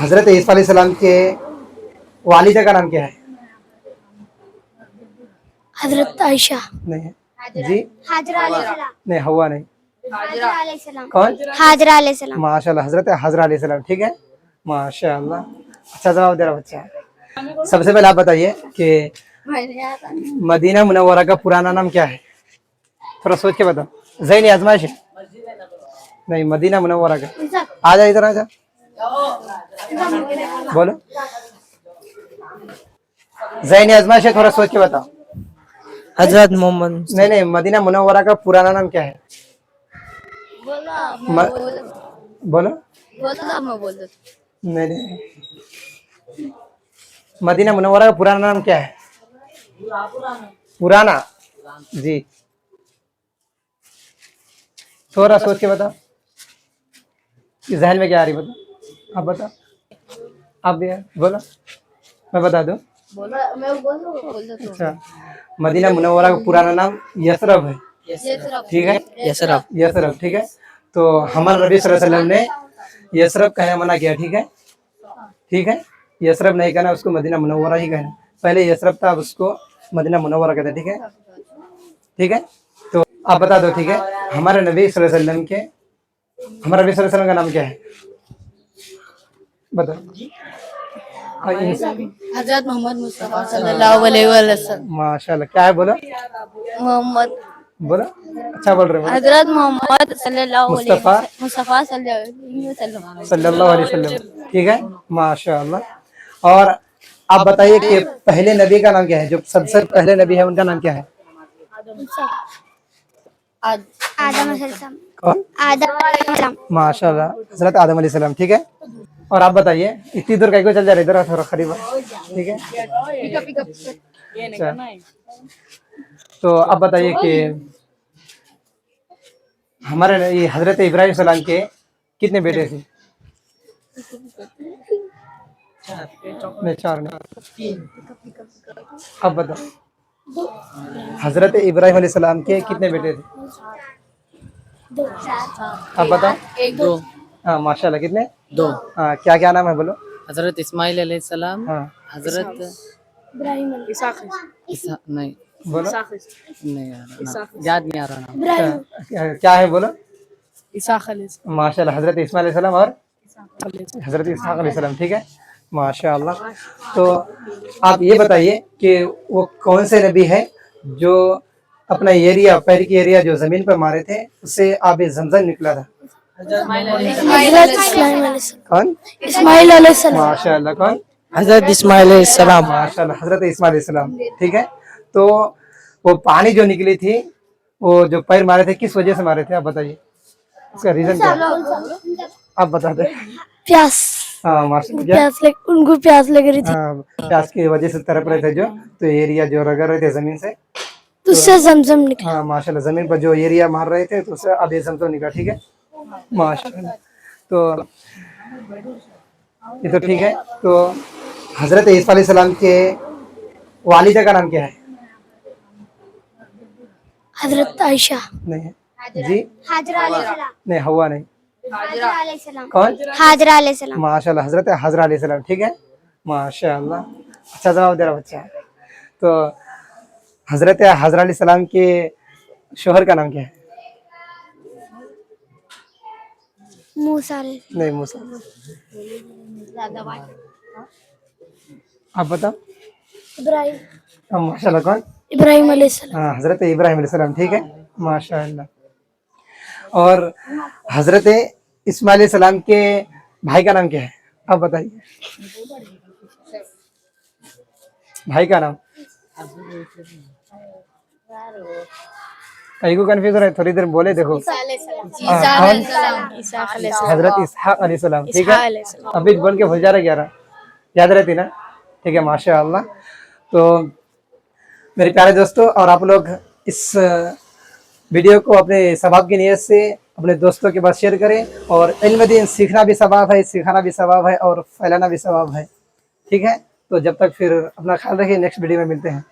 हजरत ईसा अलैहिस्सलाम के वालिदा का नाम क्या है? हजरत आयशा। नहीं है जी, हाजरा अलैहिस्सलाम। नहीं हवा नहीं। हाजरा अलैहिस्सलाम। कौन? हाजरा अलैहिस्सलाम। माशाल्लाह, हजरत हजरा अलैहिस्सलाम। ठीक है, माशाल्लाह, अच्छा जवाब दे रहा बच्चा। सबसे पहले आप बताइए कि मदीना मुनव्वरा का पुराना नाम क्या है? थोड़ा सोच के बताओ। ज़ैन आजमाइश है? नहीं, मदीना मुनव्वरा का। आ जा इधर, आ जा, बोलो। ज़ैन आजमाइश है, थोड़ा सोच के बताओ। हजरत मोहम्मद। नहीं नहीं, मदीना मुनव्वरा का पुराना नाम क्या है? बोलो। नहीं नहीं, मदीना मुनव्वरा का पुराना नाम क्या है? पुराना जी, थोड़ा सोच के बताओ। जहन में क्या आ रही बताओ, आप बताओ। आप भी बोलो, मैं बता दूं। अच्छा, मदीना मुनव्वरा का पुराना नाम यसरब है। ठीक है, यसरफ। यसरब। ठीक है, तो हमारे नबी सल्लल्लाहु अलैहि वसल्लम ने यसरब कहना मना किया। ठीक है, ठीक है, यसरब नहीं कहना, उसको मदीना मुनव्वरा ही कहना। पहले यसरब था, अब उसको मदीना मुनव्वरा कहते हैं। ठीक है, ठीक है, तो आप बता दो। ठीक है, हमारे नबी सल्लल्लाहु अलैहि वसल्लम के, हमारे नबी सल्लल्लाहु अलैहि वसल्लम का नाम क्या है? बताओ। हजरत मोहम्मद मुस्तफा सल्लल्लाहु अलैहि वसल्लम। माशाल्लाह, क्या है बोलो, मोहम्मद बोलो, अच्छा बोल रहे हो। हजरत मोहम्मद मुस्तफ़ा मुस्तफा सल्लल्लाहु सल्लल्लाहु अलैहि वसल्लम। ठीक है, माशाल्लाह। और आप बताइए कि पहले नबी का नाम क्या है? जो सबसे पहले नबी है उनका नाम क्या है? आदम अलैहिस्सलाम। कौन? आदम अलैहिस्सलाम। माशाल्लाह, हजरत आदम अलैहिस्सलाम। ठीक है, और आप बताइए, इतनी दूर कहीं को चल जा रहे, इधर थोड़ा करीब। ठीक है, अच्छा, तो आप बताइए कि हमारे ये हजरत इब्राहिम सलाम के कितने बेटे थे? नहीं, चार नहीं। अब बताओ, हजरत इब्राहिम अलैहिस्सलाम के कितने बेटे थे? अब बताओ। दो। हाँ, माशाल्लाह, कितने? दो। हाँ, क्या क्या नाम है बोलो। हजरत इस्माइल अलैहिस्सलाम। हाँ, हजरत नहीं, बोलो। नहीं आ रहा नाम, याद नहीं आ रहा नाम। क्या है बोलो। इसाक। माशाल्लाह, हजरत इस्माइल अलैहिस्सलाम और हजरत इसहाक अलैहिस्सलाम। ठीक है, माशाल्लाह। तो आप ये बताइए कि वो कौन से नबी है जो अपना एरिया, पैर की एरिया जो जमीन पर मारे थे, उससे आब जमजम निकला था? कौन? इस्माइल अलैहिस्सलाम। माशाल्लाह, कौन? हजरत इस्माइल अलैहिस्सलाम। माशाल्लाह, हजरत इस्माइल अलैहिस्सलाम। ठीक है, तो वो पानी जो निकली थी, वो जो पैर मारे थे, किस वजह से मारे थे? आप बताइए, उसका रीजन क्या है? आप बता दें। प्यास। हाँ, माशाल्लाह, उनको प्यास लग रही थी, हाँ, प्यास की वजह से तड़प रहे थे जो, तो एरिया जो रगड़ रहे थे जमीन से, तो उससे जमजम निकला। हाँ माशाल्लाह, जमीन पर जो एरिया मार रहे थे, तो उससे अब ये जमजम निकला। ठीक है, माशाल्लाह। तो ये तो ठीक है, तो हजरत ईसा अलैहिस्सलाम के वालिदा का नाम क्या है? हजरत आयशा। नहीं है जी, हाजरा अलैहिस्सलाम। नहीं हवा नहीं। हाजरा अलैहिस्सलाम। कौन? हाजरा अलैहिस्सलाम। माशाल्लाह, हजरत हजरा अलैहिस्सलाम। ठीक है, माशाल्लाह, अच्छा जवाब दे रहा बच्चा। तो हजरत हजरा अलैहिस्सलाम के शोहर का नाम क्या है? मूसा। नहीं, मूसा। आप बताओ। इब्राहिम। हाँ, माशाल्लाह, कौन? इब्राहिम अलैहिस्सलाम। हाँ, हजरत इब्राहिम अलैहिस्सलाम। ठीक है, माशाल्लाह। और हजरत इस्माइल अलैहिस्सलाम के भाई का नाम क्या है? आप बताइए, भाई का नाम। कहीं को कंफ्यूज हो रहा है, थोड़ी देर बोले देखो। कौन? हजरत इसहाक अलैहिस्सलाम। ठीक है, अभी बोल के भूल जा रहे 11, याद रहती ना? ठीक है, माशाल्लाह। तो मेरे प्यारे दोस्तों, और आप लोग इस वीडियो को अपने सवाब की नीयत से अपने दोस्तों के पास शेयर करें। और इल्म दीन सीखना भी सवाब है, सिखाना भी सवाब है, और फैलाना भी सवाब है। ठीक है, तो जब तक फिर अपना ख्याल रखिए, नेक्स्ट वीडियो में मिलते हैं।